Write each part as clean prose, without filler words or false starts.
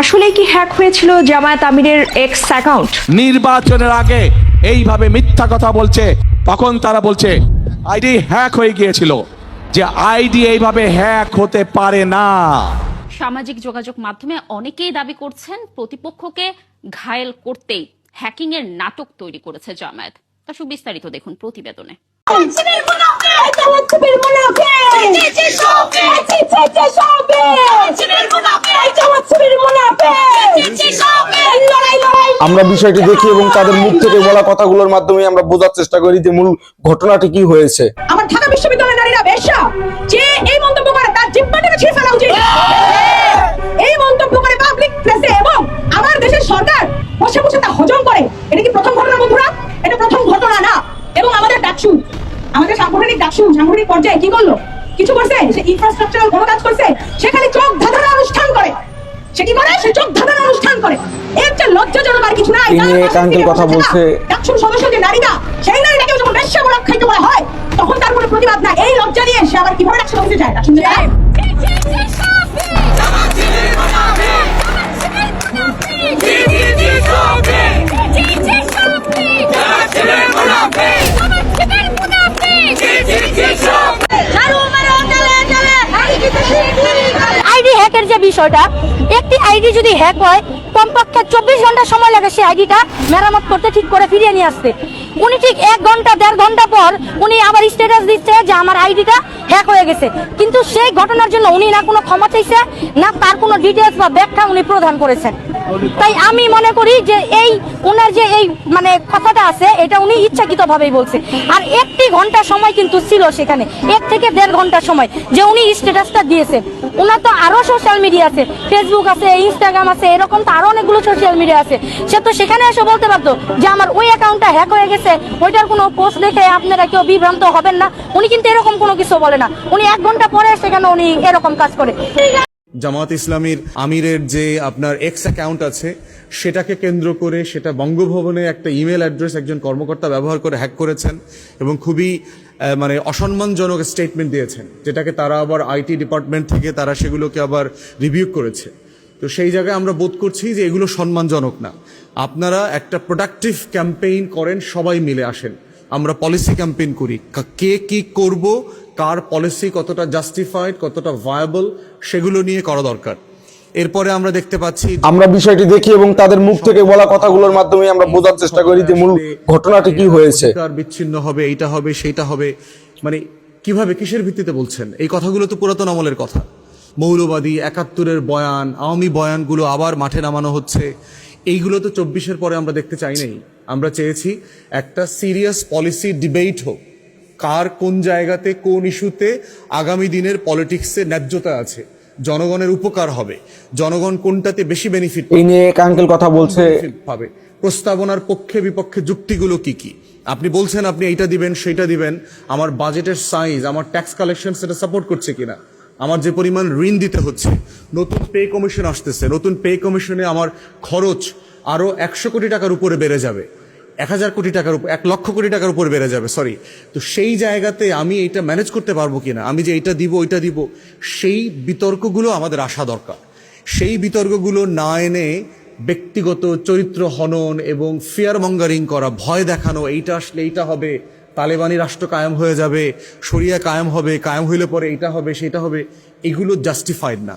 আসলে কি হ্যাক হয়েছিল জামায়াত আমিরের এক্স অ্যাকাউন্ট? নির্বাচনের আগে এইভাবে মিথ্যা কথা বলছে, তখন তারা বলছে আইডি হ্যাক হয়ে গিয়েছিল। যে আইডি এইভাবে হ্যাক হতে পারে না। সামাজিক যোগাযোগ মাধ্যমে অনেকেই দাবি করছেন প্রতিপক্ষকে ঘায়েল করতেই হ্যাকিং এর নাটক তৈরি করেছে জামায়াত। তা সুবিস্তারিত দেখুন প্রতিবেদনে। আমরা বিষয়টি দেখি এবং তাদের মুখ থেকে বলা কথাগুলোর মাধ্যমে আমরা বোঝার চেষ্টা করি যে মূল ঘটনাটি কি হয়েছে। আমার ঢাকা বিশ্ববিদ্যালয়ের নারীরা বেশ্যা, যে এই মন্তব্য করে তার জিহ্বাটাকে ছিঁড়ে ফেলা উচিত। এই মন্তব্য করে পাবলিক প্লেসে এবং আমার দেশের সরকার বসে বসে তা হজম করে। এটা কি প্রথম ঘটনা বন্ধুরা? এটা প্রথম ঘটনা না। এবং আমাদের ডাকসু, আমাদের সাংগঠনিক ডাকসু সাংগঠনিক পর্যায়ে কি করলো? কিছু করছে, সে ইনফ্রাস্ট্রাকচারাল কোনো কাজ করছে, সে খালি চোখ ধাঁধানো অনুষ্ঠান করে। সে কি করে? সে চোখ ধাঁধানো অনুষ্ঠান করে। এর যে লজ্জাজনক আর কিছু নাই। কথা বলছে ডাকসুর সদস্য যে নারীরা, সেই নারীটাকেও যখন বেশ্যা বলে আখ্যায়িত করা হয়, তখন তার কোনো প্রতিবাদ না। এই লজ্জা নিয়ে সে আবার কিভাবে ডাকসু অফিসে যায়? ডাকসু যায় আইডি হ্যাকের যে বিষয়টা, একটি আইডি যদি হ্যাক হয় কমপক্ষে 24 ঘন্টা সময় লাগে সেই আইডিটা মেরামত করতে, ঠিক করে ফিরিয়ে নিয়ে আসতে। উনি ঠিক 1 ঘন্টা 1.5 ঘন্টা পর উনি আবার স্ট্যাটাস দিচ্ছে যে আমার আইডিটা হ্যাক হয়ে গেছে। কিন্তু সেই ঘটনার জন্য উনি না কোনো ক্ষমা চাইছে, না তার কোনো ডিটেলস বা ব্যাখ্যা উনি প্রদান করেছেন। তাই আমি মনে করি যে এই উনার যে এই মানে কথাটা আছে, এটা উনি ইচ্ছাকৃতভাবেই বলছে। আর 1 ঘন্টা সময় কিন্তু ছিল সেখানে, 1 থেকে 1.5 ঘন্টা সময় যে উনি স্ট্যাটাসটা দিয়েছেন। উনার তো আরো সোশ্যাল মিডিয়া আছে, ফেসবুক আছে, ইনস্টাগ্রাম আছে, এরকম তো আরো অনেকগুলো সোশ্যাল মিডিয়া আছে। সে তো সেখানে এসে বলতে পারতো যে আমার ওই অ্যাকাউন্টটা হ্যাক হয়ে গেছে, ওইটার কোনো পোস্ট দেখে আপনারা কেউ বিভ্রান্ত হবেন না। উনি কিন্তু এরকম কোনো কিছু বলে না। উনি 1 ঘন্টা পরে সেখানে উনি এরকম কাজ করে। জামাত ইসলামীর আমিরের যে আপনার এক্স অ্যাকাউন্ট আছে, সেটাকে কেন্দ্র করে সেটা বঙ্গভবনে একটা ইমেল অ্যাড্রেস একজন কর্মকর্তা ব্যবহার করে হ্যাক করেছেন এবং খুবই মানে অসম্মানজনক স্টেটমেন্ট দিয়েছেন, যেটাকে তারা আবার আইটি ডিপার্টমেন্ট থেকে তারা সেগুলোকে আবার রিভিউ করেছে। তো সেই জায়গায় আমরা বোধ করছি যে এগুলো সম্মানজনক না। আপনারা একটা প্রোডাক্টিভ ক্যাম্পেইন করেন, সবাই মিলে আসেন, আমরা পলিসি ক্যাম্পেইন করি, কে কি করব, কার পলিসি কতটা জাস্টিফাইড, কতটা ভায়াবল, সেগুলো নিয়ে করা দরকার। এরপরে আমরা দেখতে পাচ্ছি, আমরা বিষয়টি দেখি এবং তাদের মুখ থেকে বলা কথাগুলোর মাধ্যমে আমরা বোঝার চেষ্টা করি যে মূল ঘটনাটি কি হয়েছে। বিচ্ছিন্ন হবে, এইটা হবে, সেইটা হবে, মানে কিভাবে, কিসের ভিত্তিতে বলছেন? এই কথাগুলো তো পুরাতন আমলের কথা। মৌলবাদী 71-এর বয়ান, আওয়ামী বয়ানগুলো আবার মাঠে নামানো হচ্ছে। এইগুলো তো 24-এর পরে আমরা দেখতে চাই নাই। আমরা চেয়েছি একটা সিরিয়াস পলিসি ডিবেট হোক, কার কোন জায়গাতে কোন ইস্যুতে আগামী দিনের পলিটিক্সে ন্যায্যতা আছে, জনগণের উপকার হবে, জনগণ কোনটাতে বেশি বেনিফিট এই নিয়ে আঙ্কেল কথা বলছে পাবে, প্রস্তাবনার পক্ষে বিপক্ষে যুক্তিগুলো কি কি। আপনি বলছেন আপনি এইটা দিবেন সেইটা দিবেন, আমার বাজেটের সাইজ, আমার ট্যাক্স কালেকশন সেটা সাপোর্ট করছে কিনা, আমার যে পরিমাণ ঋণ দিতে হচ্ছে, নতুন পে কমিশন আসতেছে, নতুন পে কমিশনে আমার খরচ আরো 100 কোটি টাকার উপরে বেড়ে যাবে, 1000 কোটি টাকার উপর, 1 লক্ষ কোটি টাকার উপর বেড়ে যাবে, সরি। তো সেই জায়গাতে আমি এটা ম্যানেজ করতে পারবো কিনা, আমি যে এইটা দিব ওইটা দিব, সেই বিতর্কগুলো আমাদের আসা দরকার। সেই বিতর্কগুলো না এনে ব্যক্তিগত চরিত্র হনন এবং ফিয়ার মঙ্গারিং করা, ভয় দেখানো, এইটা আসলে এইটা হবে, তালেবানি রাষ্ট্র কায়েম হয়ে যাবে, শরিয়া কায়েম হবে, কায়েম হইলে পরে এইটা হবে সেটা হবে, এগুলো জাস্টিফাইড না।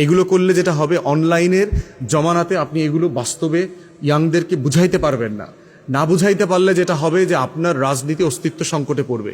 এগুলো করলে যেটা হবে, অনলাইনের জমানাতে আপনি এগুলো বাস্তবে ইয়াংদেরকে বুঝাইতে পারবেন না। না বুঝাইতে পারলে যেটা হবে যে আপনার রাজনীতি অস্তিত্ব সংকটে পড়বে।